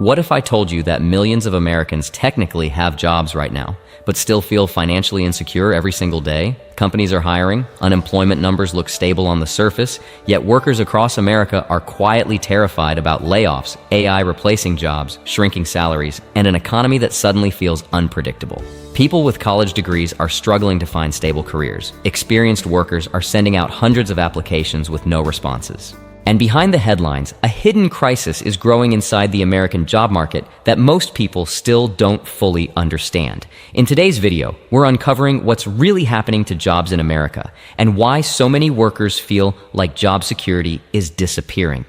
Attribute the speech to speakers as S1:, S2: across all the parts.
S1: What if I told you that millions of Americans technically have jobs right now, but still feel financially insecure every single day? Companies are hiring, unemployment numbers look stable on the surface, yet workers across America are quietly terrified about layoffs, AI replacing jobs, shrinking salaries, and an economy that suddenly feels unpredictable. People with college degrees are struggling to find stable careers. Experienced workers are sending out hundreds of applications with no responses. And behind the headlines, a hidden crisis is growing inside the American job market that most people still don't fully understand. In today's video, we're uncovering what's really happening to jobs in America and why so many workers feel like job security is disappearing.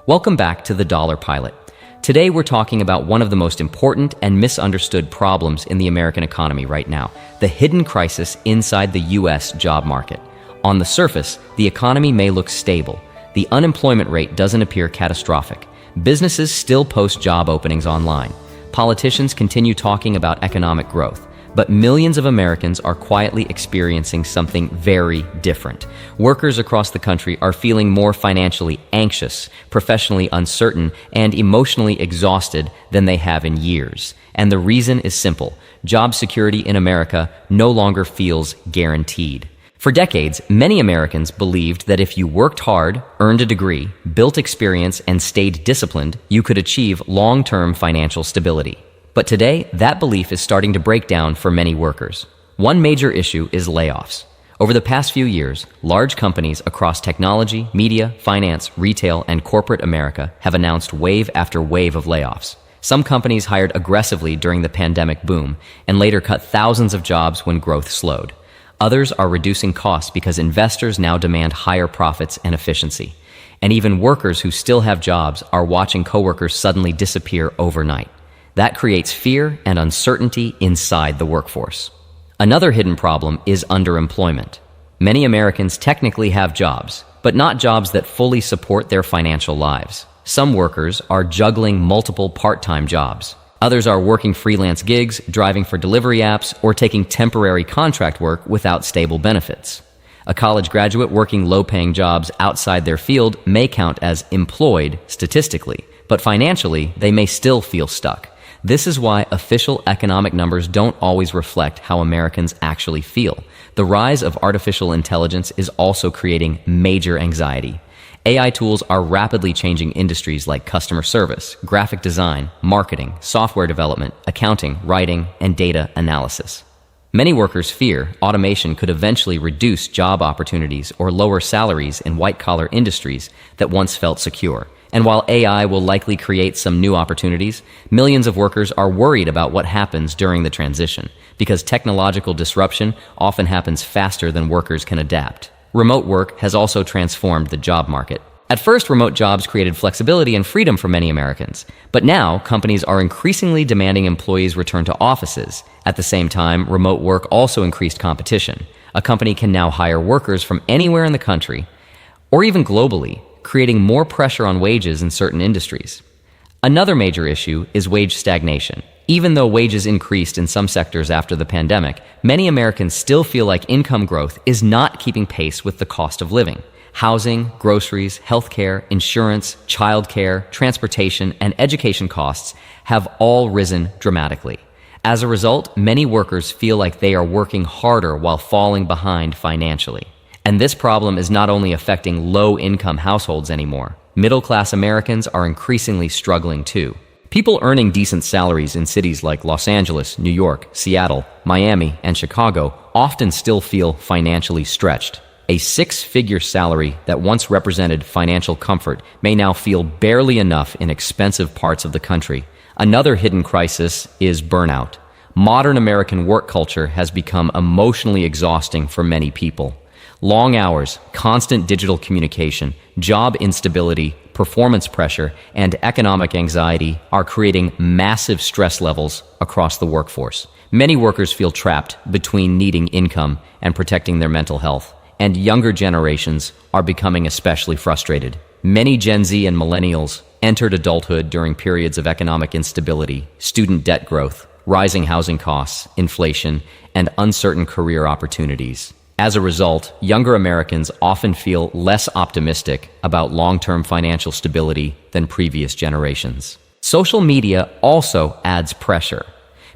S1: Welcome back to The Dollar Pilot. Today we're talking about one of the most important and misunderstood problems in the American economy right now, the hidden crisis inside the U.S. job market. On the surface, the economy may look stable. The unemployment rate doesn't appear catastrophic. Businesses still post job openings online. Politicians continue talking about economic growth. But millions of Americans are quietly experiencing something very different. Workers across the country are feeling more financially anxious, professionally uncertain, and emotionally exhausted than they have in years. And the reason is simple. Job security in America no longer feels guaranteed. For decades, many Americans believed that if you worked hard, earned a degree, built experience, and stayed disciplined, you could achieve long-term financial stability. But today, that belief is starting to break down for many workers. One major issue is layoffs. Over the past few years, large companies across technology, media, finance, retail, and corporate America have announced wave after wave of layoffs. Some companies hired aggressively during the pandemic boom and later cut thousands of jobs when growth slowed. Others are reducing costs because investors now demand higher profits and efficiency. And even workers who still have jobs are watching coworkers suddenly disappear overnight. That creates fear and uncertainty inside the workforce. Another hidden problem is underemployment. Many Americans technically have jobs, but not jobs that fully support their financial lives. Some workers are juggling multiple part-time jobs. Others are working freelance gigs, driving for delivery apps, or taking temporary contract work without stable benefits. A college graduate working low-paying jobs outside their field may count as employed statistically, but financially, they may still feel stuck. This is why official economic numbers don't always reflect how Americans actually feel. The rise of artificial intelligence is also creating major anxiety. AI tools are rapidly changing industries like customer service, graphic design, marketing, software development, accounting, writing, and data analysis. Many workers fear automation could eventually reduce job opportunities or lower salaries in white-collar industries that once felt secure. And while AI will likely create some new opportunities, millions of workers are worried about what happens during the transition, because technological disruption often happens faster than workers can adapt. Remote work has also transformed the job market. At first, remote jobs created flexibility and freedom for many Americans, but now companies are increasingly demanding employees return to offices. At the same time, remote work also increased competition. A company can now hire workers from anywhere in the country, or even globally, creating more pressure on wages in certain industries. Another major issue is wage stagnation. Even though wages increased in some sectors after the pandemic, many Americans still feel like income growth is not keeping pace with the cost of living. Housing, groceries, healthcare, insurance, childcare, transportation, and education costs have all risen dramatically. As a result, many workers feel like they are working harder while falling behind financially. And this problem is not only affecting low-income households anymore. Middle-class Americans are increasingly struggling too. People earning decent salaries in cities like Los Angeles, New York, Seattle, Miami, and Chicago often still feel financially stretched. A six-figure salary that once represented financial comfort may now feel barely enough in expensive parts of the country. Another hidden crisis is burnout. Modern American work culture has become emotionally exhausting for many people. Long hours, constant digital communication, job instability, performance pressure, and economic anxiety are creating massive stress levels across the workforce. Many workers feel trapped between needing income and protecting their mental health, and younger generations are becoming especially frustrated. Many Gen Z and millennials entered adulthood during periods of economic instability, student debt growth, rising housing costs, inflation, and uncertain career opportunities. As a result, younger Americans often feel less optimistic about long-term financial stability than previous generations. Social media also adds pressure.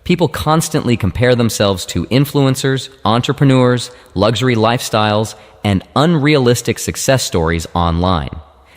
S1: People constantly compare themselves to influencers, entrepreneurs, luxury lifestyles, and unrealistic success stories online.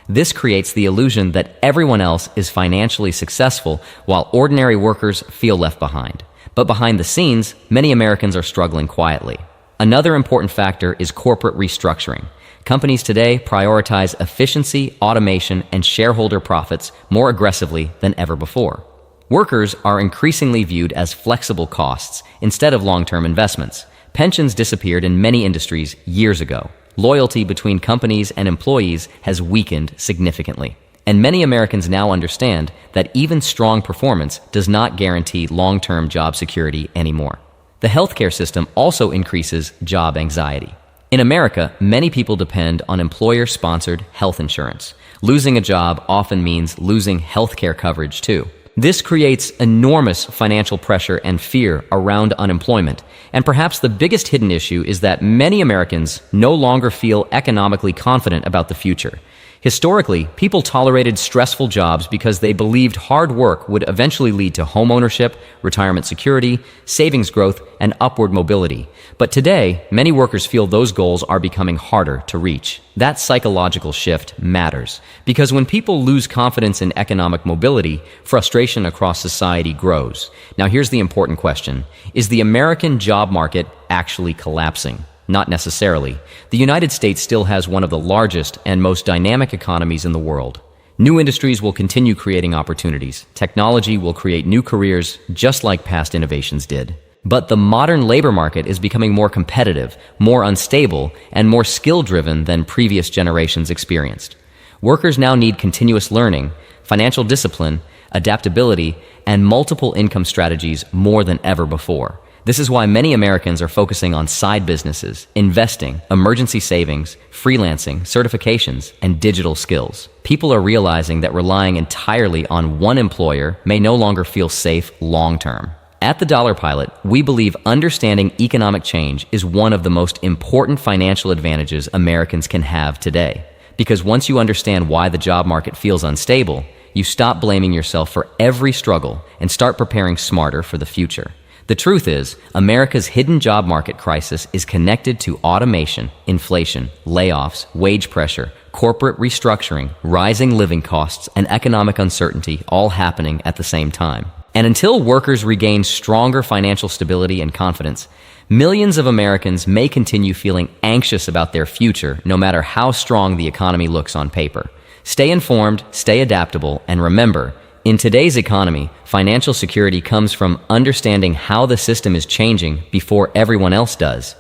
S1: This creates the illusion that everyone else is financially successful while ordinary workers feel left behind. But behind the scenes, many Americans are struggling quietly. Another important factor is corporate restructuring. Companies today prioritize efficiency, automation, and shareholder profits more aggressively than ever before. Workers are increasingly viewed as flexible costs instead of long-term investments. Pensions disappeared in many industries years ago. Loyalty between companies and employees has weakened significantly. And many Americans now understand that even strong performance does not guarantee long-term job security anymore. The healthcare system also increases job anxiety. In America, many people depend on employer-sponsored health insurance. Losing a job often means losing healthcare coverage too. This creates enormous financial pressure and fear around unemployment. And perhaps the biggest hidden issue is that many Americans no longer feel economically confident about the future. Historically, people tolerated stressful jobs because they believed hard work would eventually lead to home ownership, retirement security, savings growth, and upward mobility. But today, many workers feel those goals are becoming harder to reach. That psychological shift matters, because when people lose confidence in economic mobility, frustration across society grows. Now here's the important question. Is the American job market actually collapsing? Not necessarily. The United States still has one of the largest and most dynamic economies in the world. New industries will continue creating opportunities. Technology will create new careers just like past innovations did. But the modern labor market is becoming more competitive, more unstable, and more skill-driven than previous generations experienced. Workers now need continuous learning, financial discipline, adaptability, and multiple income strategies more than ever before. This is why many Americans are focusing on side businesses, investing, emergency savings, freelancing, certifications, and digital skills. People are realizing that relying entirely on one employer may no longer feel safe long-term. At The Dollar Pilot, we believe understanding economic change is one of the most important financial advantages Americans can have today. Because once you understand why the job market feels unstable, you stop blaming yourself for every struggle and start preparing smarter for the future. The truth is, America's hidden job market crisis is connected to automation, inflation, layoffs, wage pressure, corporate restructuring, rising living costs, and economic uncertainty all happening at the same time. And until workers regain stronger financial stability and confidence, millions of Americans may continue feeling anxious about their future, no matter how strong the economy looks on paper. Stay informed, stay adaptable, and remember, in today's economy, financial security comes from understanding how the system is changing before everyone else does.